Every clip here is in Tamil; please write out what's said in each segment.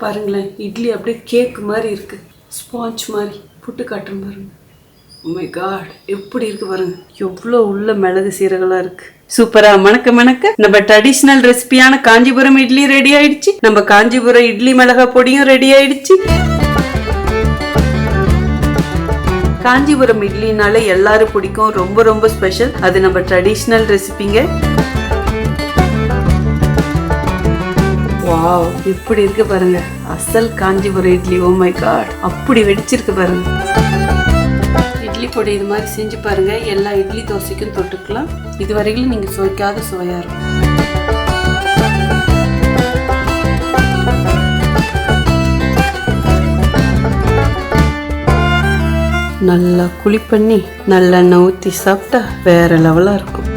பாருங்களேன், இட்லி அப்படியே கேக் மாதிரி இருக்கு, ஸ்பாஞ்ச் மாதிரி புட்டு காட்டுறேன் பாருங்க. ஓ மை காட், எப்படி இருக்கு பாருங்க, எவ்வளோ உள்ள மிளகு சீரகலாம் இருக்கு. சூப்பரா மணக்க மணக்க நம்ம ட்ரெடிஷ்னல் ரெசிபியான காஞ்சிபுரம் இட்லி ரெடி ஆயிடுச்சு. நம்ம காஞ்சிபுரம் இட்லி மிளகா பொடியும் ரெடி ஆயிடுச்சு. காஞ்சிபுரம் இட்லினால எல்லாரும் பிடிக்கும், ரொம்ப ரொம்ப ஸ்பெஷல். அது நம்ம ட்ரெடிஷ்னல் ரெசிபிங்க. வாவ், இப்படி இருக்கு பாருங்க அசல் Kanchipuram idli. Oh my god, அப்படி வெடிச்சிருக்கு பாருங்க. இட்லி பொடி இது மாதிரி செஞ்சு பாருங்க, எல்லா இட்லி தோசைக்கும் தொட்டுக்கலாம். இது வரைக்கும் நீங்க சுவைக்காத சுவையா இருக்கும். நல்லா குழி பண்ணி நல்லெண்ணெய் ஊற்றி சாப்பிட்டா வேற லெவலா இருக்கும்.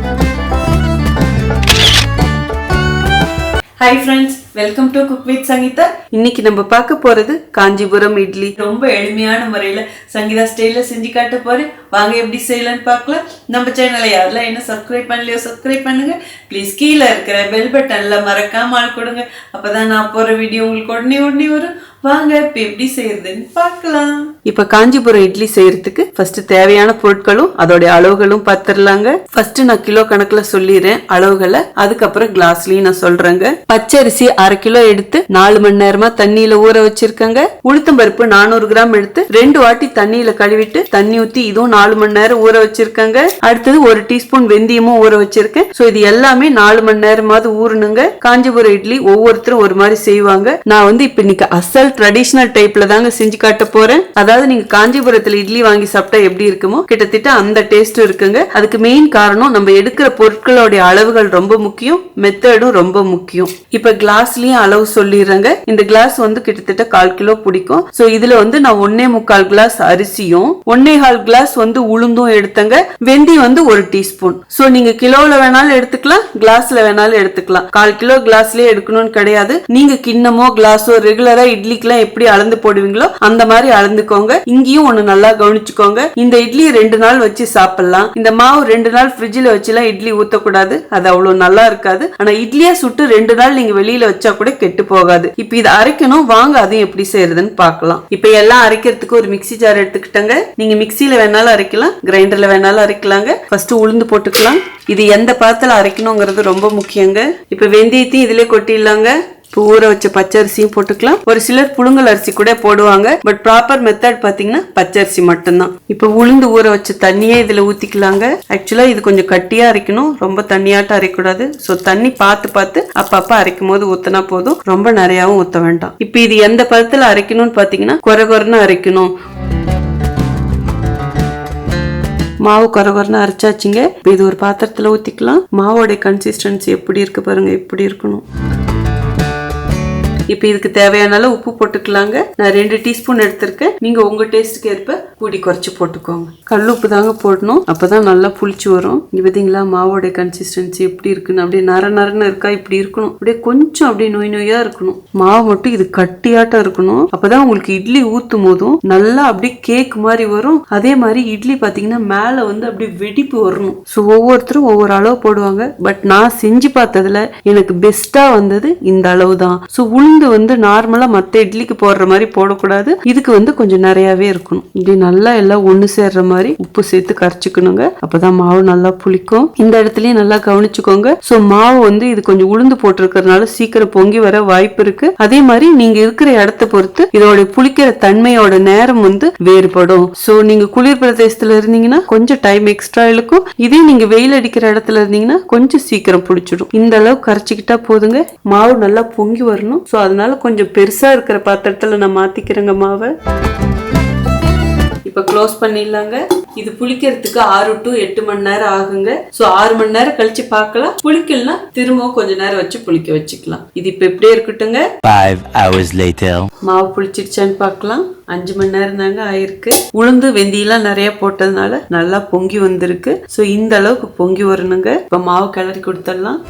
Hi friends, welcome to cook with Sangeetha. இன்னைக்கு நம்ம பார்க்க போறது காஞ்சிபுரம் இட்லி. ரொம்ப எளிமையான முறையில சங்கீதா ஸ்டைல செஞ்சு காட்ட போறேன். வாங்க எப்படி செய்யலான்னு பார்க்கலாம். நம்ம சேனலை யாரெல்லாம் என்ன சப்ஸ்கிரைப் பண்ணலையோ சப்ஸ்கிரைப் பண்ணுங்க. ப்ளீஸ் கீழே இருக்கிற பெல் பட்டன்ல மறக்காம ஆள் கொடுங்க. அப்பதான் நான் போற வீடியோ உங்களுக்கு உடனே வரும். வாங்க இப்ப எப்படி செய்யறதுன்னு பார்க்கலாம். இப்ப காஞ்சிபுரம் இட்லி செய்யறதுக்கு ஃபர்ஸ்ட் தேவையான பொருட்களும் அதோட அளவுகளும் பார்த்துடலாங்க. ஃபர்ஸ்ட் நான் கிலோ கணக்குல சொல்லிடுறேன் அளவுகளை, அதுக்கப்புறம் கிளாஸ்லயும் நான் சொல்றேங்க. பச்சரிசி 1/2 கிலோ எடுத்து 4 மணி நேரமா தண்ணியில ஊற வச்சிருக்கேங்க. உளுத்தம்பருப்பு 400 கிராம் எடுத்து 2 வாட்டி தண்ணியில கழுவிட்டு தண்ணி ஊத்தி இதுவும் 4 மணி நேரம் ஊற வச்சிருக்கேங்க. அடுத்தது 1 டீஸ்பூன் வெந்தயமும் ஊற வச்சிருக்கேன். சோ இது எல்லாமே 4 மணி நேரமாவது ஊறணுங்க. காஞ்சிபுரம் இட்லி ஒவ்வொருத்தரும் ஒரு மாதிரி செய்வாங்க. நான் வந்து இப்ப இன்னைக்கு அசல் ட்ரெடிஷனல் டைப்ல தாங்க செஞ்சு காட்ட போறேன். அதாவது நீங்க காஞ்சிபுரத்துல இட்லி வாங்கி சாப்பிட்டா எப்படி இருக்குமோ கிட்டத்தட்ட அந்த டேஸ்ட் இருக்குங்க. அதுக்கு மெயின் காரணம் நம்ம எடுக்கிற பொருட்களோட அளவுகள் ரொம்ப முக்கியம், மெத்தடும் ரொம்ப முக்கியம். இப்ப கிளாஸ்லயும் அளவு சொல்லிடுறேங்க. இந்த கிளாஸ் வந்து கிட்டத்தட்ட 1/4 கிலோ பிடிக்கும். சோ இதுல வந்து நான் 1.25 கிளாஸ் அரிசியும் 1.25 கிளாஸ் வந்து உளுந்தும் எடுத்தங்க. வெந்தயம் வந்து 1 டீஸ்பூன். சோ நீங்க கிலோல வேணாலும் எடுத்துக்கலாம், கிளாஸ்ல வேணாலும் எடுத்துக்கலாம். 1/4 கிலோ கிளாஸ்லயே எடுக்கணும்னு கிடையாது. நீங்க கிண்ணமோ கிளாஸோ ரெகுலரா இட்லிக்கு எப்படி அளந்து போடுவீங்களோ அந்த மாதிரி அளந்துக்கோங்க. இங்கேயும் ஒண்ணு நல்லா கவனிச்சுக்கோங்க. இந்த இட்லி 2 நாள் வச்சு சாப்பிடலாம். இந்த மாவு 2 நாள் ஃப்ரிட்ஜ்ல வச்சுலாம் இட்லி ஊத்தக்கூடாது, அது அவ்வளவு நல்லா இருக்காது. ஆனா இட்லியா சுட்டு 2 நாள் நீங்க வெளியில வச்சா கூட கெட்டு போகாது. இப்ப இதை அரைக்கணும், வாங்க அதையும் எப்படி செய்யறதுன்னு பார்க்கலாம். இப்ப எல்லாம் அரைக்கிறதுக்கு ஒரு மிக்ஸி ஜார் எடுத்துக்கிட்டங்க. நீங்க மிக்ஸில வேணாலும் அரைக்கலாம், கிரைண்டர்ல வேணாலும் அரைக்கலாங்க. ஃபர்ஸ்ட் உளுந்து போட்டுக்கலாம். இது எந்த பாத்திரத்துல அரைக்கணுங்கிறது ரொம்ப முக்கியங்க. இப்ப வெந்தயத்தையும் இதுல கொட்டிடலாங்க. ஊற வச்ச பச்சரிசியும் போட்டுக்கலாம். ஒரு சிலர் புழுங்கல் அரிசி கூட போடுவாங்க, பட் ப்ராப்பர் மெத்தட் பாத்தீங்கன்னா பச்சரிசி மட்டும்தான். இப்ப உளுந்து ஊற வச்ச தண்ணியே இதுல ஊத்திக்கலாங்க. ஆக்சுவலா இது கொஞ்சம் கட்டியா அரைக்கணும், ரொம்ப தண்ணியாட்டம் அரைக்கூடாது. சோ தண்ணி பார்த்து அப்பப்ப அரைக்கும் போது ஊத்தினா போதும், ரொம்ப நிறையாவும் ஊத்த வேண்டாம். இப்ப இது எந்த பதத்துல அரைக்கணும்னு பாத்தீங்கன்னா கொரகொரன்னு அரைக்கணும். மாவு கொரகொரன்னு அரைச்சாச்சுங்க. இப்ப இது ஒரு பாத்திரத்துல ஊத்திக்கலாம். மாவோட கன்சிஸ்டன்சி எப்படி இருக்கு பாருங்க, எப்படி இருக்கணும். இப்ப இதுக்கு தேவையான அளவு உப்பு போட்டுக்கலாங்க. நான் 2 டீஸ்பூன் எடுத்திருக்கேன். நீங்க உங்க டேஸ்டுக்கு ஏற்ப கூடி குறைச்சு போட்டுக்கோங்க. கல் உப்பு தாங்க போடணும், அப்பதான் நல்லா புளிச்சு வரும். இங்க பாத்தீங்களா மாவோட கன்சிஸ்டன்சி எப்படி இருக்குன்னு, அப்படியே நரன்னு இருக்கா, இப்படி இருக்கணும். அப்படியே கொஞ்சம் அப்படியே நொய்யா இருக்கணும். மாவு மட்டும் இது கட்டியாட்டம் இருக்கணும். அப்பதான் உங்களுக்கு இட்லி ஊத்தும் போதும் நல்லா அப்படியே கேக் மாதிரி வரும். அதே மாதிரி இட்லி பாத்தீங்கன்னா மேல வந்து அப்படியே வெடிப்பு வரணும். சோ ஒவ்வொருத்தரும் ஒவ்வொரு அளவு போடுவாங்க, பட் நான் செஞ்சு பார்த்ததுல எனக்கு பெஸ்டா வந்தது இந்த அளவு தான். சோ உளுந்து வந்து நார்மலா மத்த இட்லிக்கு போடுற மாதிரி போடக்கூடாது, இதுக்கு வந்து கொஞ்சம் நிறையவே இருக்கணும். இப்படி நல்லா எல்லாம் ஒண்ணு சேர்ற மாதிரி உப்பு சேர்த்து கரைச்சிக்கணுங்க. அப்பதான் மாவு நல்லா புளிக்கும். இந்த இடத்துலயும் நல்லா கவனிச்சுக்கோங்க. சோ மாவு வந்து இது கொஞ்சம் உளுந்து போட்டிருக்கிறதுனால சீக்கிரம் பொங்கி வர வாய்ப்பு இருக்கு. அதே மாதிரி நீங்க இருக்கிற இடத்தை பொறுத்து இதோட புளிக்கிற தன்மையோட நேரம் வந்து வேறுபடும். சோ நீங்க குளிர் பிரதேசத்துல இருந்தீங்கன்னா கொஞ்சம் டைம் எக்ஸ்ட்ரா இழுக்கும். இதே நீங்க வெயில் அடிக்கிற இடத்துல இருந்தீங்கன்னா கொஞ்சம் சீக்கிரம் புளிச்சிடும். இந்த அளவு கரைச்சிக்கிட்டா போதுங்க. மாவு நல்லா பொங்கி வரணும். சோ அதனால கொஞ்சம் பெருசா இருக்கிற பாத்திரத்துல நான் மாத்திக்கிறேங்க மாவை. இப்ப க்ளோஸ் பண்ணிடலாங்க. இது புளிக்கிறதுக்கு 6 to 8 மணி நேரம் ஆகுங்க. சோ 6 மணி நேரம் கழிச்சு பார்க்கலாம். புளிக்கலனா திரும்பவும் கொஞ்ச நேரம் வச்சு புளிக்க வச்சுக்கலாம். இது இப்ப எப்படியே இருக்கட்டுங்க. 5 hours later. மாவு புளிச்சிடுச்சான்னு பார்க்கலாம். 5 மணி நேரம் தாங்க ஆயிருக்கு. உளுந்து வெந்தியெல்லாம் நிறைய போட்டதுனால நல்லா பொங்கி வந்திருக்கு. சோ இந்த அளவுக்கு பொங்கி வரணுங்க. இப்ப மாவு கிளறி கொடுத்துடலாம்.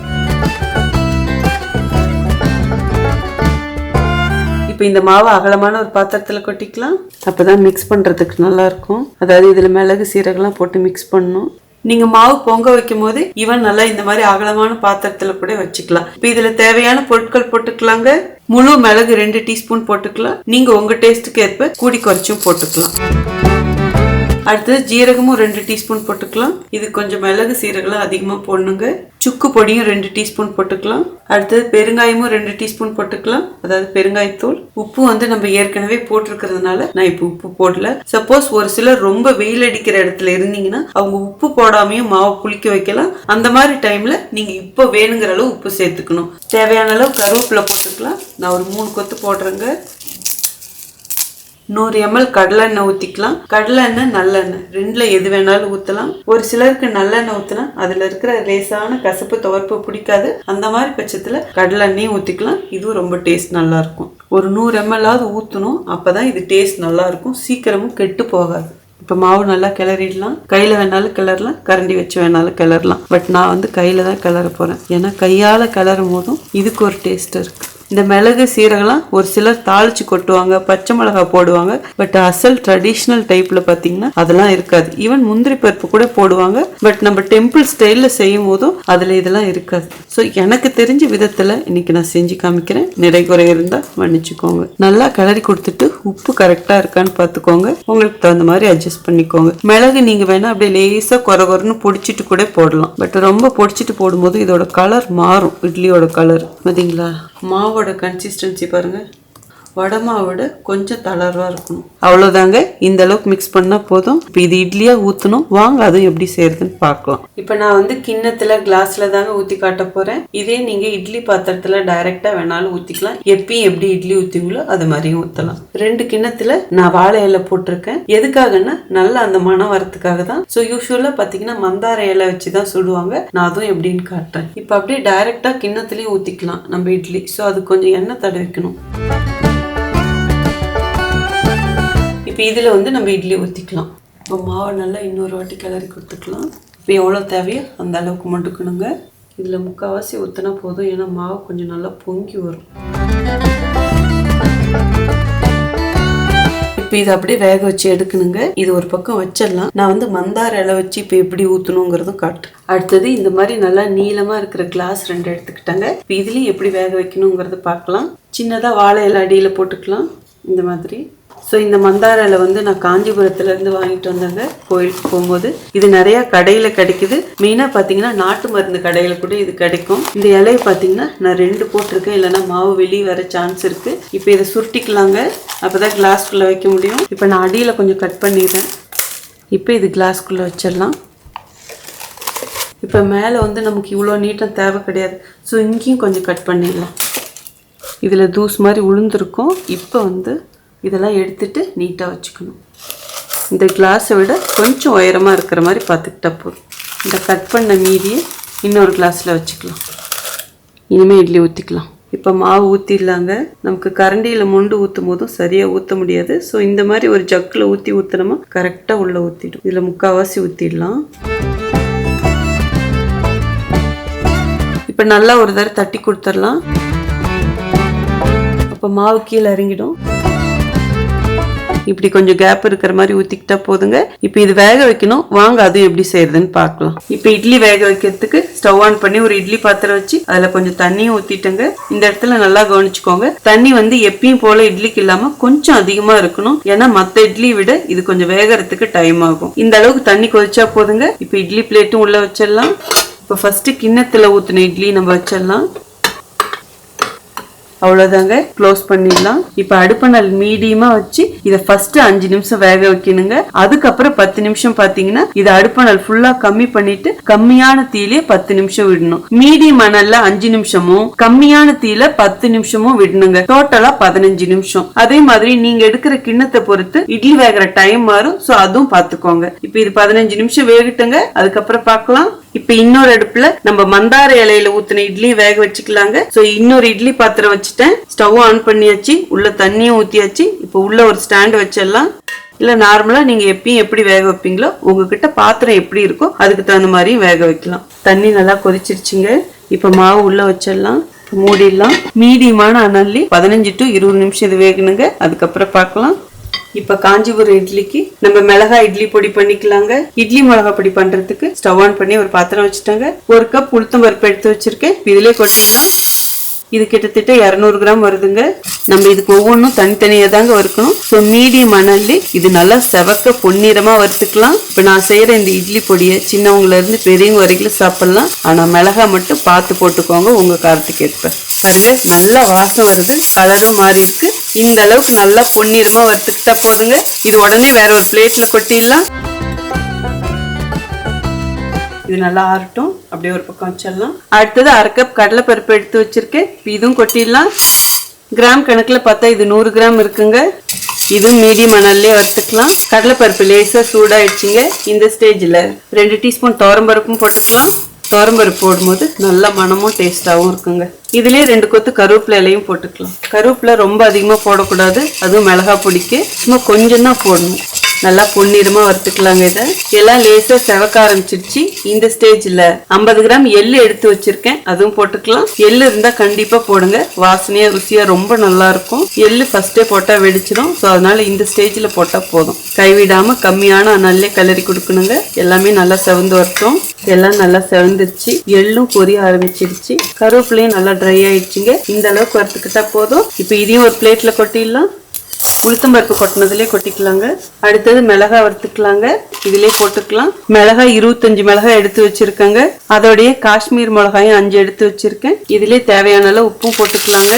இப்ப இந்த மாவு அகலமான ஒரு பாத்திரத்துல கொட்டிக்கலாம். அப்பதான் மிக்ஸ் பண்றதுக்கு நல்லா இருக்கும். அதாவது இதுல மிளகு சீரகம்லாம் போட்டு மிக்ஸ் பண்ணணும். நீங்க மாவு பொங்க வைக்கும் போது இவன் நல்லா இந்த மாதிரி அகலமான பாத்திரத்துல கூட வச்சுக்கலாம். இப்ப இதுல தேவையான பொருட்கள் போட்டுக்கலாங்க. முழு மிளகு 2 டீஸ்பூன் போட்டுக்கலாம். நீங்க உங்க டேஸ்ட்டுக்கு ஏற்ப கூடி குறைச்சும் போட்டுக்கலாம். அடுத்தது ஜீரகமும் 2 டீஸ்பூன் போட்டுக்கலாம். இது கொஞ்சம் மிளகு சீரகம் அதிகமாக போடணுங்க. சுக்கு பொடியும் 2 டீஸ்பூன் போட்டுக்கலாம். அடுத்தது பெருங்காயமும் 2 டீஸ்பூன் போட்டுக்கலாம், அதாவது பெருங்காயத்தூள். உப்பு வந்து நம்ம ஏற்கனவே போட்டிருக்கிறதுனால நான் இப்போ உப்பு போடல. சப்போஸ் ஒரு சிலர் ரொம்ப வெயில் அடிக்கிற இடத்துல இருந்தீங்கன்னா அவங்க உப்பு போடாமையும் மாவை புளிக்க வைக்கலாம். அந்த மாதிரி டைம்ல நீங்க இப்போ வேணுங்கிற அளவு உப்பு சேர்த்துக்கணும். தேவையான அளவு கருவேப்பிலை போட்டுக்கலாம். நான் ஒரு 3 கொத்து போடுறேங்க. 100 ml கடலை எண்ணெய் ஊற்றிக்கலாம். கடலை எண்ணெய் நல்லெண்ணெய் ரெண்டில் எது வேணாலும் ஊற்றலாம். ஒரு சிலருக்கு நல்லெண்ணெய் ஊற்றினா அதில் இருக்கிற லேசான கசப்பு துவர்ப்பு பிடிக்காது. அந்த மாதிரி பட்சத்தில் கடலை எண்ணெயும் ஊற்றிக்கலாம். இதுவும் ரொம்ப டேஸ்ட் நல்லாயிருக்கும். ஒரு 100 ml ஊற்றணும், அப்போ தான் இது டேஸ்ட் நல்லாயிருக்கும். சீக்கிரமும் கெட்டு போகாது. இப்போ மாவு நல்லா கிளறிடலாம். கையில் வேணாலும் கிளறலாம், கரண்டி வச்சு வேணாலும் கிளறலாம். பட் நான் வந்து கையில் தான் கிளற போகிறேன். ஏன்னா கையால் கிளறும் போதும் இதுக்கு ஒரு டேஸ்ட் இருக்குது. இந்த மிளகு சீரகம்லாம் ஒரு சிலர் தாளிச்சு கொட்டுவாங்க, பச்சை மிளகாய் போடுவாங்க. பட் அசல் ட்ரெடிஷ்னல் டைப்ல பார்த்தீங்கன்னா அதெல்லாம் இருக்காது. ஈவன் முந்திரி பருப்பு கூட போடுவாங்க. பட் நம்ம டெம்பிள் ஸ்டைல்ல செய்யும் போதும் அதில் இதெல்லாம் இருக்காது. ஸோ எனக்கு தெரிஞ்ச விதத்தில் இன்னைக்கு நான் செஞ்சு காமிக்கிறேன். நிறை குறை இருந்தால் மன்னிச்சுக்கோங்க. நல்லா கிளறி கொடுத்துட்டு உப்பு கரெக்டாக இருக்கான்னு பார்த்துக்கோங்க. உங்களுக்கு தகுந்த மாதிரி அட்ஜஸ்ட் பண்ணிக்கோங்க. மிளகு நீங்கள் வேணா அப்படியே லேசாக குறைன்னு பொடிச்சிட்டு கூட போடலாம். பட் ரொம்ப பொடிச்சிட்டு போடும்போது இதோட கலர் மாறும். இட்லியோட கலர் பார்த்தீங்களா? மாவோட கன்சிஸ்டன்சி பாருங்க, வடை மாவோட கொஞ்சம் தளர்வா இருக்கணும். அவ்வளவுதாங்க. இந்த அளவுக்கு மிக்ஸ் பண்ணா போதும். இப்போ இது இட்லியா ஊற்றணும். வாங்க அதுவும் எப்படி செய்யறதுன்னு பார்க்கலாம். இப்போ நான் வந்து கிண்ணத்துல கிளாஸ்ல தாங்க ஊற்றி காட்ட போறேன். இதே நீங்க இட்லி பாத்திரத்துல டைரக்டா வேணாலும் ஊற்றிக்கலாம். எப்பயும் எப்படி இட்லி ஊற்றுவீங்களோ அது மாதிரியும் ஊற்றலாம். 2 கிண்ணத்துல நான் வாழை இலை போட்டிருக்கேன். எதுக்காகன்னா நல்லா அந்த மனம் வரத்துக்காக தான். ஸோ யூஸ்வலா பார்த்தீங்கன்னா மந்தார இலை வச்சு தான் சுடுவாங்க. நான் அதுவும் எப்படின்னு காட்டுறேன். இப்போ அப்படியே டைரக்டா கிண்ணத்துலயும் ஊற்றிக்கலாம் நம்ம இட்லி. ஸோ அது கொஞ்சம் எண்ணெய் தடவிக்கணும். இப்போ இதில் வந்து நம்ம இட்லி ஊற்றிக்கலாம். இப்போ மாவை நல்லா இன்னொரு வாட்டி கிளறி கொடுத்துக்கலாம். இப்போ எவ்வளோ தேவையோ அந்த அளவுக்கு மட்டுக்கணுங்க. இதில் 3/4 ஊற்றினா போதும். ஏன்னா மாவு கொஞ்சம் நல்லா பொங்கி வரும். இப்போ இதை அப்படியே வேக வச்சு எடுக்கணுங்க. இது ஒரு பக்கம் வச்சிடலாம். நான் வந்து மந்தார இலை வச்சு இப்போ எப்படி ஊற்றணுங்கிறதும் காட்டுறேன். அடுத்தது இந்த மாதிரி நல்லா நீளமாக இருக்கிற கிளாஸ் 2 எடுத்துக்கிட்டாங்க. இப்போ இதுலேயும் எப்படி வேக வைக்கணுங்கிறத பார்க்கலாம். சின்னதாக வாழை இலை அடியில் போட்டுக்கலாம் இந்த மாதிரி. ஸோ இந்த மந்தார இலை வந்து நான் காஞ்சிபுரத்துலேருந்து வாங்கிட்டு வந்தேங்க கோயிலுக்கு போகும்போது. இது நிறையா கடையில் கிடைக்குது. மெயினாக பார்த்தீங்கன்னா நாட்டு மருந்து கடையில் கூட இது கிடைக்கும். இந்த இலையை பார்த்தீங்கன்னா நான் 2 போட்டிருக்கேன். இல்லைன்னா மாவு வெளியே வர சான்ஸ் இருக்குது. இப்போ இதை சுருட்டிக்கலாங்க. அப்போ தான் கிளாஸ்குள்ளே வைக்க முடியும். இப்போ நான் அடியில் கொஞ்சம் கட் பண்ணிடுறேன். இப்போ இது கிளாஸ்குள்ளே வச்சிடலாம். இப்போ மேலே வந்து நமக்கு இவ்வளோ நீட்டம் தேவை கிடையாது. ஸோ இங்கேயும் கொஞ்சம் கட் பண்ணிடலாம். இதில் தூஸ் மாதிரி உளுந்துருக்கும். இப்போ வந்து இதெல்லாம் எடுத்துட்டு நீட்டாக வச்சுக்கணும். இந்த கிளாஸை விட கொஞ்சம் உயரமாக இருக்கிற மாதிரி பார்த்துக்கிட்டா போதும். இந்த கட் பண்ண மீதியை இன்னொரு கிளாஸில் வச்சுக்கலாம். இனிமேல் இட்லி ஊற்றிக்கலாம். இப்போ மாவு ஊற்றிடலாங்க. நமக்கு கரண்டியில் மொண்டு ஊற்றும் போதும் சரியாக ஊற்ற முடியாது. ஸோ இந்த மாதிரி ஒரு ஜக்கில் ஊற்றினோமா கரெக்டாக உள்ளே ஊற்றிடும். இதில் 3/4 ஊற்றிடலாம். இப்போ நல்லா ஒரு தடவை தட்டி கொடுத்துடலாம். அப்போ மாவு கீழே இறங்கிடும். இப்படி கொஞ்சம் கேப் இருக்கிற மாதிரி ஊற்றிக்கிட்டா போதுங்க. இப்போ இது வேக வைக்கணும். வாங்க அதுவும் எப்படி செய்யறதுன்னு பார்க்கலாம். இப்போ இட்லி வேக வைக்கிறதுக்கு ஸ்டவ் ஆன் பண்ணி ஒரு இட்லி பாத்திரம் வச்சு அதில் கொஞ்சம் தண்ணியும் ஊற்றிட்டேங்க. இந்த இடத்துல நல்லா கவனிச்சுக்கோங்க. தண்ணி வந்து எப்பயும் போல இட்லிக்கு இல்லாமல் கொஞ்சம் அதிகமாக இருக்கணும். ஏன்னா மற்ற இட்லியை விட இது கொஞ்சம் வேகறதுக்கு டைம் ஆகும். இந்த அளவுக்கு தண்ணி கொதிச்சா போதுங்க. இப்போ இட்லி பிளேட்டும் உள்ள வச்சிடலாம். இப்போ ஃபர்ஸ்ட் கிண்ணத்துல ஊற்றின இட்லி நம்ம வச்சிடலாம். அவ்வளோதாங்க. க்ளோஸ் பண்ணிடலாம். இப்போ அடுப்பணல் மீடியமா வச்சு இதை ஃபர்ஸ்ட் 5 நிமிஷம் வேக வைக்கணுங்க. அதுக்கப்புறம் 10 நிமிஷம் பார்த்தீங்கன்னா இதை அடுப்பணல் ஃபுல்லா கம்மி பண்ணிட்டு கம்மியான தீயிலே 10 நிமிஷம் விடணும். மீடியம் அனல்ல 5 நிமிஷமும் கம்மியான தீயில 10 நிமிஷமும் விடணுங்க. டோட்டலா 15 நிமிஷம். அதே மாதிரி நீங்க எடுக்கிற கிண்ணத்தை பொறுத்து இட்லி வேகிற டைம் மாறும். ஸோ அதுவும் பார்த்துக்கோங்க. இப்போ இது 15 நிமிஷம் வேகட்டுங்க. அதுக்கப்புறம் பார்க்கலாம். இப்ப இன்னொரு அடுப்புல நம்ம மந்தார இலையில ஊத்தின இட்லி வேக வச்சுக்கலாங்க. சோ இன்னொரு இட்லி பாத்திரம் வச்சுட்டேன். ஸ்டவ் ஆன் பண்ணியாச்சு. உள்ள தண்ணியும் ஊத்தியாச்சு. இப்ப உள்ள ஒரு ஸ்டாண்ட் வச்சிடலாம். இல்ல நார்மலா நீங்க எப்பயும் எப்படி வேக வைப்பீங்களோ உங்ககிட்ட பாத்திரம் எப்படி இருக்கோ அதுக்கு தகுந்த மாதிரி வேக வைக்கலாம். தண்ணி நல்லா கொதிச்சிருச்சுங்க. இப்ப மாவு உள்ள வச்சிடலாம். மூடிடலாம். மீடியமான அனல்லி 15 to 20 நிமிஷம் இது வேகணுங்க. அதுக்கப்புறம் பார்க்கலாம். இப்ப காஞ்சிபுரம் இட்லிக்கு நம்ம மிளகாய் இட்லி பொடி பண்ணிக்கலாங்க. இட்லி மிளகாய் பொடி பண்றதுக்கு ஸ்டவ் ஆன் பண்ணி ஒரு பாத்திரம் வச்சுட்டாங்க. 1 கப் உளுத்தம் பருப்பு எடுத்து வச்சிருக்கேன். இதுலயே கொட்டிடலாம். இது கிட்டத்தட்ட 200 கிராம் வருதுங்க. நம்ம இதுக்கு ஒவ்வொன்றும் தனித்தனியாக தாங்க வறுக்கணும். ஸோ மீடியம் மணல்லி இது நல்லா செவக்க பொன்னிறமாக வறுத்துக்கலாம். இப்போ நான் செய்கிற இந்த இட்லி பொடியை சின்னவங்கள இருந்து பெரியவங்க வரைக்கும் சாப்பிடலாம். ஆனால் மிளகா மட்டும் பார்த்து போட்டுக்கோங்க உங்கள் காரத்துக்கு ஏற்ப. பாருங்க நல்லா வாசம் வருது, கலரும் மாறி இருக்கு. இந்த அளவுக்கு நல்லா பொன்னிறமாக வறுத்துக்கிட்டா போதுங்க. இது உடனே வேற ஒரு பிளேட்ல கொட்டிடலாம். இது நல்லா ஆறட்டும், அப்படியே ஒரு பக்கம் வச்சிடலாம். அடுத்தது 1/2 கப் கடலைப்பருப்பு எடுத்து வச்சிருக்கேன். இதுவும் கொட்டிடலாம். கிராம் கணக்கில் பார்த்தா இது 100 கிராம் இருக்குங்க. இதுவும் மீடியம் மணல்லே வறுத்துக்கலாம். கடலைப்பருப்பு லேசாக சூடாயிடுச்சுங்க. இந்த ஸ்டேஜில் 2 டீஸ்பூன் துவரம்பருப்பும் போட்டுக்கலாம். துவரம்பருப்பு போடும்போது நல்ல மனமும் டேஸ்டாகவும் இருக்குங்க. இதுலேயே 2 கொத்து கருவேப்பிலை இலையும் போட்டுக்கலாம். கருவேப்பிலை ரொம்ப அதிகமாக போடக்கூடாது, அதுவும் மிளகா பொடிக்கு சும்மா கொஞ்சம் தான் போடணும். நல்லா பொன்னிறமாக வறுத்துக்கலாங்க. இதை எல்லாம் லேசாக செவக்க ஆரம்பிச்சிருச்சு. இந்த ஸ்டேஜில் 50 கிராம் எள்ளு எடுத்து வச்சிருக்கேன், அதுவும் போட்டுக்கலாம். எள்ளு இருந்தால் கண்டிப்பாக போடுங்க, வாசனையாக ருசியாக ரொம்ப நல்லா இருக்கும். எள்ளு ஃபர்ஸ்டே போட்டால் வெடிச்சிடும். ஸோ அதனால இந்த ஸ்டேஜில் போட்டால் போதும். கைவிடாமல் கம்மியான நல்லே கிளறி கொடுக்கணுங்க. எல்லாமே நல்லா செவந்து வரட்டும். எல்லாம் நல்லா செவந்துருச்சு, எள்ளும் பொரிய ஆரம்பிச்சிருச்சு, கருவேப்பிலையும் நல்லா ட்ரை ஆயிடுச்சுங்க. இந்த அளவுக்கு வறுத்துக்கிட்டா போதும். இப்போ இதையும் ஒரு பிளேட்ல கொட்டிடலாம். உளுத்தம்பருப்பு கொட்டினதுலேயே கொட்டிக்கலாங்க. அடுத்தது மிளகா வறுத்துக்கலாங்க. இதுலேயே போட்டுக்கலாம். மிளகாய் 25 மிளகாய் எடுத்து வச்சிருக்கேங்க. அதோடைய காஷ்மீர் மிளகாயும் 5 எடுத்து வச்சிருக்கேன். இதுலேயே தேவையான அளவு உப்பும் போட்டுக்கலாங்க.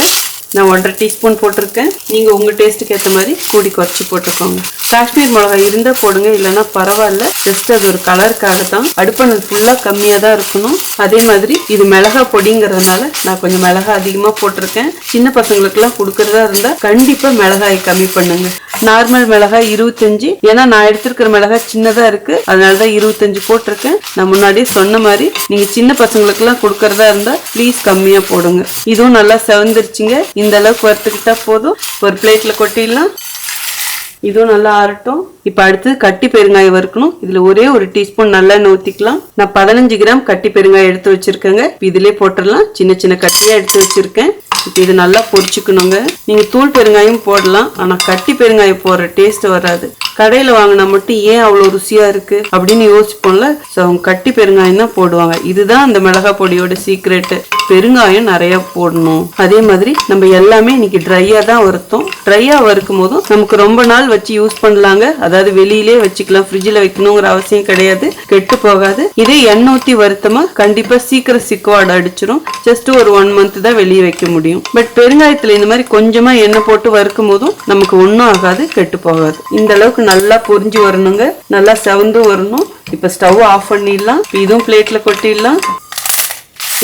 நான் 1/2 டீஸ்பூன் போட்டிருக்கேன். நீங்கள் உங்கள் டேஸ்ட்டுக்கு ஏற்ற மாதிரி கூடி குறைச்சி போட்டுக்கோங்க. காஷ்மீர் மிளகாய் இருந்தால் போடுங்க, இல்லைன்னா பரவாயில்ல. ஜஸ்ட் அது ஒரு கலருக்காக தான். அடுப்பணல் ஃபுல்லாக கம்மியாக தான் இருக்கணும். அதே மாதிரி இது மிளகா பொடிங்கிறதுனால நான் கொஞ்சம் மிளகாய் அதிகமாக போட்டிருக்கேன். சின்ன பசங்களுக்குலாம் கொடுக்கறதா இருந்தால் கண்டிப்பாக மிளகாயை கம்மி பண்ணுங்க. நார்மல் மிளகாய் 25, ஏன்னா நான் எடுத்திருக்கிற மிளகாய் சின்னதாக இருக்குது, அதனால தான் 25 போட்டிருக்கேன். நான் முன்னாடியே சொன்ன மாதிரி நீங்கள் சின்ன பசங்களுக்குலாம் கொடுக்கறதா இருந்தால் ப்ளீஸ் கம்மியாக போடுங்க. இதுவும் நல்லா செவந்துருச்சுங்க. இந்த அளவுக்கு வறுத்துக்கிட்டா போதும். ஒரு பிளேட்ல கொட்டிடலாம். இதுவும் நல்லா ஆறட்டும். இப்ப அடுத்து கட்டி பெருங்காயம் வறுக்கணும். இதுல ஒரே ஒரு டீஸ்பூன் நல்லெண்ணெய் ஊத்திக்கலாம். நான் 15 கிராம் கட்டி பெருங்காயம் எடுத்து வச்சிருக்கேங்க. இதுலயே போட்டுடலாம். சின்ன சின்ன கட்டியா எடுத்து வச்சிருக்கேன். இப்போ இது நல்லா பொரிச்சுக்கணுங்க. நீங்க தூள் பெருங்காயம் போடலாம், ஆனா கட்டி பெருங்காயம் போடுற டேஸ்ட் வராது. கடையில வாங்கினா மட்டும் ஏன் அவ்வளோ ருசியா இருக்கு அப்படின்னு யோசிப்போம்ல. ஸோ அவங்க கட்டி பெருங்காயம் தான் போடுவாங்க. இதுதான் அந்த மிளகா பொடியோட சீக்ரெட். பெருங்காயம் நிறைய போடணும். அதே மாதிரி நம்ம எல்லாமே இன்னைக்கு ட்ரையா தான் வறுத்தோம். ட்ரையா வறுக்கும் போதும் நமக்கு ரொம்ப நாள் வச்சு யூஸ் பண்ணலாங்க. அதாவது வெளியிலே வச்சுக்கலாம், ஃப்ரிட்ஜில் வைக்கணுங்கிற அவசியம் கிடையாது, கெட்டு போகாது. இதே எண்ணெய் ஊற்றி வறுத்தமா கண்டிப்பா சீக்கிரம் சிக்குவாடை அடிச்சிடும். ஜஸ்ட் ஒரு 1 மந்த் தான் வெளியே வைக்க முடியும். பட் பெருங்காயத்துல இந்த மாதிரி கொஞ்சமா எண்ணெய் போட்டு வறுக்கும் போதும் நமக்கு ஒன்றும் ஆகாது, கெட்டு போகாது. இந்த அளவுக்கு நல்லா பொரிஞ்சு வரணுங்க, நல்லா செவந்தும் வரணும். இப்ப ஸ்டவ் ஆஃப் பண்ணிடலாம். இதுவும் பிளேட்ல கொட்டிடலாம்.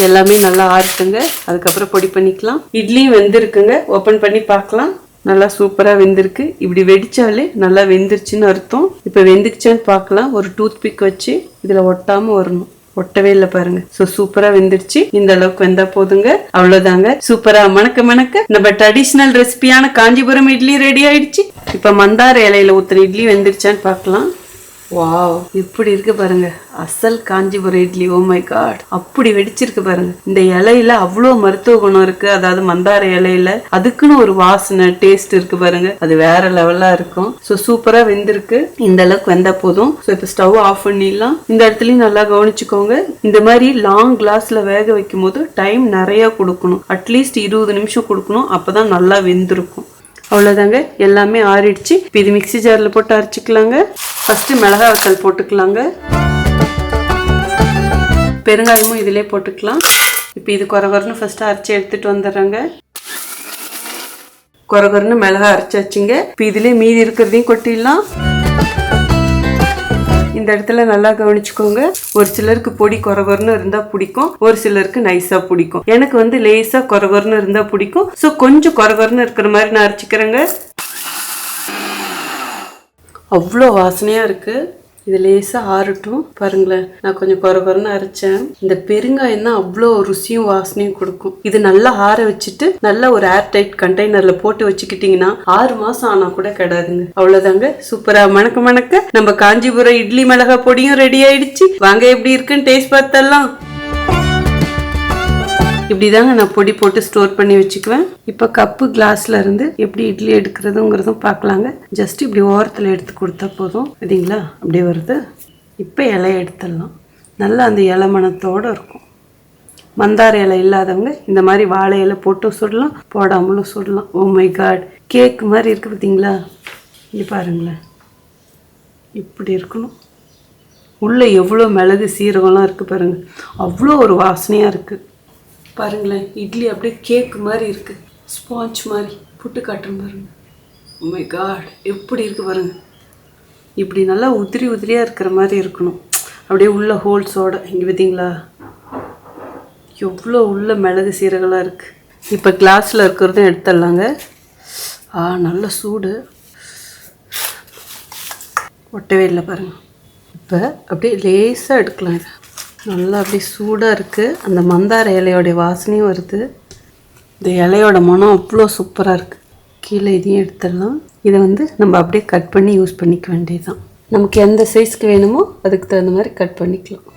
எல்லாமே நல்லா ஆறுட்டுங்க. அதுக்கப்புறம் பொடி பண்ணிக்கலாம். இட்லியும் வெந்திருக்குங்க. ஓபன் பண்ணி பார்க்கலாம். நல்லா சூப்பரா வெந்திருக்கு. இப்படி வெடிச்சாலே நல்லா வெந்துருச்சுன்னு அர்த்தம். இப்ப வெந்துருச்சான்னு பார்க்கலாம். ஒரு டூத் பிக் வச்சு இதுல ஒட்டாம வரணும். ஒட்டவே இல்லை பாருங்க. சோ சூப்பரா வெந்துருச்சு. இந்த அளவுக்கு வெந்தா போதுங்க. அவ்வளவுதாங்க. சூப்பரா மணக்க மணக்க நம்ம ட்ரெடிஷனல் ரெசிபியான காஞ்சிபுரம் இட்லி ரெடி ஆயிடுச்சு. இப்ப மந்தார இலையில ஊத்துற இட்லி வெந்துருச்சான்னு பார்க்கலாம். வாவ், இப்படி இருக்கு பாருங்க அசல் Kanchipuram idli. Oh my god, அப்படி வெடிச்சிருக்கு பாருங்க. இந்த இலையில அவ்வளோ மருத்துவ குணம் இருக்கு. அதாவது மந்தார இலையில அதுக்குன்னு ஒரு வாசனை டேஸ்ட் இருக்கு பாருங்க, அது வேற லெவலா இருக்கும். ஸோ சூப்பரா வெந்திருக்கு. இந்த அளவுக்கு வெந்தா போதும். ஸோ இப்போ ஸ்டவ் ஆஃப் பண்ணிடலாம். இந்த இடத்துலயும் நல்லா கவனிச்சுக்கோங்க. இந்த மாதிரி லாங் கிளாஸ்ல வேக வைக்கும் போது டைம் நிறைய கொடுக்கணும். அட்லீஸ்ட் 20 நிமிஷம் கொடுக்கணும். அப்பதான் நல்லா வெந்திருக்கும். அவ்வளோதாங்க, எல்லாமே ஆறிடுச்சு. இப்போ இது மிக்சி ஜாரில் போட்டு அரைச்சிக்கலாங்க. ஃபர்ஸ்ட் மிளகாய் வத்தல் போட்டுக்கலாங்க. பெருங்காயமும் இதிலே போட்டுக்கலாம். இப்போ இது கொரகொரன்னு ஃபர்ஸ்ட் அரைச்சி எடுத்துட்டு வந்துடுறாங்க. கொரகொரன்னு மிளகாய் அரைச்சாச்சுங்க. இப்போ இதிலே மீதி இருக்கிறதையும் கொட்டிடலாம். இந்த இடத்துல நல்லா கவனிச்சுக்கோங்க. ஒரு சிலருக்கு பொடி கொரகொரன்னு இருந்தா பிடிக்கும், ஒரு சிலருக்கு நைஸா பிடிக்கும். எனக்கு வந்து லேசா கொரகொரன்னு இருந்தா பிடிக்கும். ஸோ கொஞ்சம் கொரகொரன்னு இருக்கிற மாதிரி நான் அரைச்சிக்கிறேங்க. அவ்வளோ வாசனையா இருக்கு. இது லேசா ஆறட்டும். பாருங்களேன், நான் கொஞ்சம் கொரகொரன்னு அரைச்சேன். இந்த பெருங்காயம் தான் அவ்வளோ ருசியும் வாசனையும் கொடுக்கும். இது நல்லா ஆற வச்சுட்டு நல்லா ஒரு ஏர் டைட் கண்டெய்னர்ல போட்டு வச்சுக்கிட்டீங்கன்னா 6 மாசம் ஆனா கூட கிடையாதுங்க. அவ்வளவுதாங்க. சூப்பரா மணக்க மணக்க நம்ம காஞ்சிபுரம் இட்லி மிளகா பொடியும் ரெடி ஆயிடுச்சு. வாங்க எப்படி இருக்குன்னு டேஸ்ட் பார்த்தலாம். இப்படிதாங்க நான் பொடி போட்டு ஸ்டோர் பண்ணி வச்சுக்குவேன். இப்போ கப்பு கிளாஸ்ல இருந்து எப்படி இட்லி எடுக்கிறதுங்கிறதும் பார்க்கலாங்க. ஜஸ்ட் இப்படி ஓரத்தில் எடுத்து கொடுத்தா போதும். சரிங்களா, அப்படியே வருது. இப்போ இலையை எடுத்துடலாம். நல்லா அந்த இலை மணத்தோடு இருக்கும். மந்தார இலை இல்லாதவங்க இந்த மாதிரி வாழை இலை போட்டும் சுடலாம், போடாமலும் சுடலாம். ஓ மை காட், கேக் மாதிரி இருக்குது பார்த்தீங்களா? இங்கே பாருங்களேன், இப்படி இருக்கணும். உள்ளே எவ்வளோ மிளகு சீரகம்லாம் இருக்குது பாருங்கள், அவ்வளோ ஒரு வாசனையாக இருக்குது பாருங்களேன். இட்லி அப்படியே கேக் மாதிரி இருக்குது, ஸ்பாஞ்ச் மாதிரி. புட்டு காட்டுறேன் பாருங்கள். ஓ மை காட், எப்படி இருக்குது பாருங்கள். இப்படி நல்லா உதிரி உதிரியாக இருக்கிற மாதிரி இருக்கணும், அப்படியே உள்ள ஹோல்ஸோட. இங்கே பார்த்தீங்களா எவ்வளோ உள்ள மிளகு சீரகலாம் இருக்குது. இப்போ கிளாஸில் இருக்கிறதும் எடுத்துடலாங்க. நல்ல சூடு, ஒட்டவே இல்லை பாருங்கள். இப்போ அப்படியே லேசாக எடுக்கலாம். இது நல்லா அப்படியே சூடாக இருக்குது. அந்த மந்தார இலையோடைய வாசனையும் வருது. இந்த இலையோட மனம் அவ்வளோ சூப்பராக இருக்குது. கீழே இதையும் எடுத்துடலாம். இதை நம்ம அப்படியே கட் பண்ணி யூஸ் பண்ணிக்க வேண்டியதுதான். நமக்கு எந்த சைஸ்க்கு வேணுமோ அதுக்கு தகுந்த மாதிரி கட் பண்ணிக்கலாம்.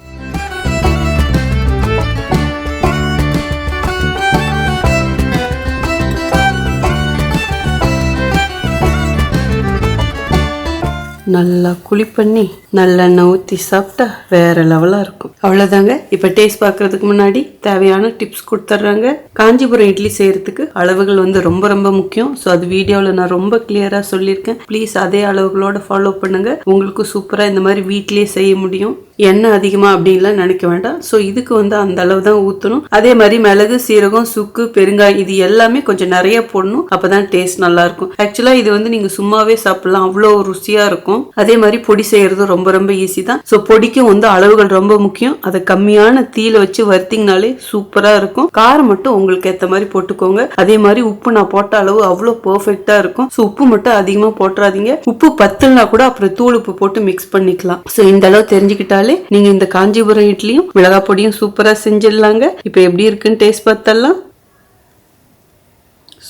நல்லா குழி பண்ணி நல்லெண்ணெய் ஊற்றி சாப்பிட்டா வேற லெவலாக இருக்கும். அவ்வளோதாங்க. இப்போ டேஸ்ட் பார்க்கறதுக்கு முன்னாடி தேவையான டிப்ஸ் கொடுத்துட்றாங்க. காஞ்சிபுரம் இட்லி செய்கிறதுக்கு அளவுகள் ரொம்ப ரொம்ப முக்கியம். ஸோ அது வீடியோவில் நான் ரொம்ப கிளியராக சொல்லியிருக்கேன். ப்ளீஸ் அதே அளவுகளோட ஃபாலோ பண்ணுங்க. உங்களுக்கு சூப்பராக இந்த மாதிரி வீட்லேயே செய்ய முடியும். எண்ணெய் அதிகமாக அப்படின்லாம் நினைக்க வேண்டாம். ஸோ இதுக்கு அந்த அளவு தான் ஊற்றணும். அதே மாதிரி மிளகு, சீரகம், சுக்கு, பெருங்காயம் இது எல்லாமே கொஞ்சம் நிறைய போடணும். அப்போ தான் டேஸ்ட் நல்லாயிருக்கும். ஆக்சுவலாக இது நீங்கள் சும்மாவே சாப்பிடலாம், அவ்வளோ ருசியாக இருக்கும். அதே மாதிரி பொடி செய்கிறது ரொம்ப ரொம்ப ஈஸி தான். ஸோ பொடிக்கும் அளவுகள் ரொம்ப முக்கியம். அதை கம்மியான தீயில வச்சு வறுத்தீங்கனாலே சூப்பராக இருக்கும். காரம் மட்டும் உங்களுக்கு ஏற்ற மாதிரி போட்டுக்கோங்க. அதே மாதிரி உப்பு நான் போட்ட அளவு அவ்வளோ பர்ஃபெக்டாக இருக்கும். ஸோ உப்பு மட்டும் அதிகமாக போட்டுறாதீங்க. உப்பு பத்துலனா கூட அப்புறம் தூள் உப்பு போட்டு மிக்ஸ் பண்ணிக்கலாம். ஸோ இந்த அளவு தெரிஞ்சுக்கிட்டாலே நீங்க இந்த காஞ்சிபுரம் இட்லியும் மிளகாய் பொடியும் சூப்பரா செஞ்சிடலாங்க. இப்போ எப்படி இருக்குன்னு டேஸ்ட் பார்த்தலாம்.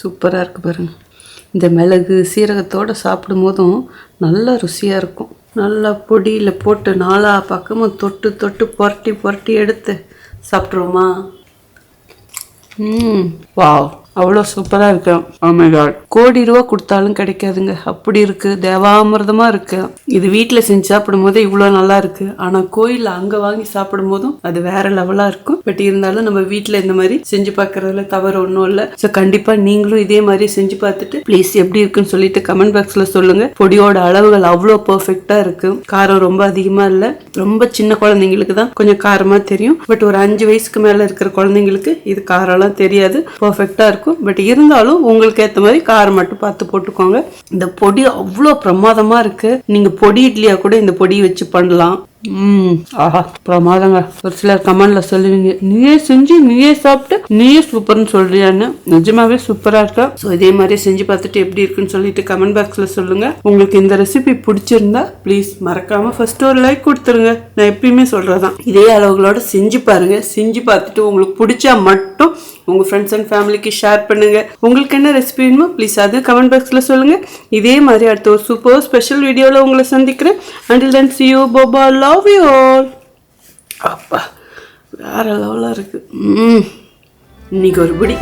சூப்பரா இருக்கு பாருங்க. இந்த மிளகு சீரகத்தோட சாப்பிடும் போதும் நல்ல ருசியா இருக்கும். நல்லா பொடியில் போட்டு நாலா பக்கமும் தொட்டு தொட்டு புரட்டி புரட்டி எடுத்து சாப்பிட்ருவோமா? வாவ், அவ்வளோ சூப்பராக இருக்கு. ஓ மை காட், கோடி ரூபா கொடுத்தாலும் கிடைக்காதுங்க, அப்படி இருக்கு. தேவாமிர்தமாக இருக்கு. இது வீட்டில் செஞ்சு சாப்பிடும் போதே இவ்வளோ நல்லா இருக்கு. ஆனால் கோயிலில் அங்கே வாங்கி சாப்பிடும் போதும் அது வேற லெவலாக இருக்கும். பட் இருந்தாலும் நம்ம வீட்டில் இந்த மாதிரி செஞ்சு பார்க்கறதுல தவறு ஒன்றும் இல்லை. ஸோ கண்டிப்பாக நீங்களும் இதே மாதிரி செஞ்சு பார்த்துட்டு ப்ளீஸ் எப்படி இருக்குன்னு சொல்லிட்டு கமெண்ட் பாக்ஸில் சொல்லுங்க. பொடியோட அளவுகள் அவ்வளோ பர்ஃபெக்டாக இருக்கு. காரம் ரொம்ப அதிகமாக இல்லை. ரொம்ப சின்ன குழந்தைங்களுக்கு தான் கொஞ்சம் காரமாக தெரியும். பட் ஒரு 5 வயசுக்கு மேலே இருக்கிற குழந்தைங்களுக்கு இது காரம்லாம் தெரியாது, பர்ஃபெக்டாக இருக்கும். பட் இருந்தாலும் உங்களுக்கு ஏற்ற மாதிரி காரம் மட்டும் பார்த்து போட்டுக்கோங்க. இந்த பொடி அவ்வளோ பிரமாதமா இருக்கு. நீங்க பொடி இட்லியா கூட இந்த பொடி வச்சு பண்ணலாம். ஆஹா, பிரமாதங்க. ஒரு சிலர் கமெண்ட்ல சொல்லுவீங்க, நீயே செஞ்சு நீயே சாப்பிட்டு நீயே சூப்பர்னு சொல்றியான்னு. நிஜமாவே சூப்பரா இருக்கா. ஸோ இதே மாதிரி செஞ்சு பார்த்துட்டு எப்படி இருக்குன்னு சொல்லிட்டு கமெண்ட் பாக்ஸ்ல சொல்லுங்க. உங்களுக்கு இந்த ரெசிபி பிடிச்சிருந்தா ப்ளீஸ் மறக்காம ஃபர்ஸ்ட் ஒரு லைக் கொடுத்துருங்க. நான் எப்பயுமே சொல்றதான், இதே அளவுகளோட செஞ்சு பாருங்க. செஞ்சு பார்த்துட்டு உங்களுக்கு பிடிச்சா மட்டும் உங்க ஃப்ரெண்ட்ஸ் அண்ட் ஃபேமிலிக்கு ஷேர் பண்ணுங்க. உங்களுக்கு என்ன ரெசிபி வேணுமோ ப்ளீஸ் அது கமெண்ட் பாக்ஸ்ல சொல்லுங்க. இதே மாதிரி அடுத்த ஒரு சூப்பர் ஸ்பெஷல் வீடியோல உங்களை சந்திக்கிறேன். until then see you, bye, love you all. அப்பா வேற லெவலா இருக்கு. இன்னைக்கு ஒரு பிடி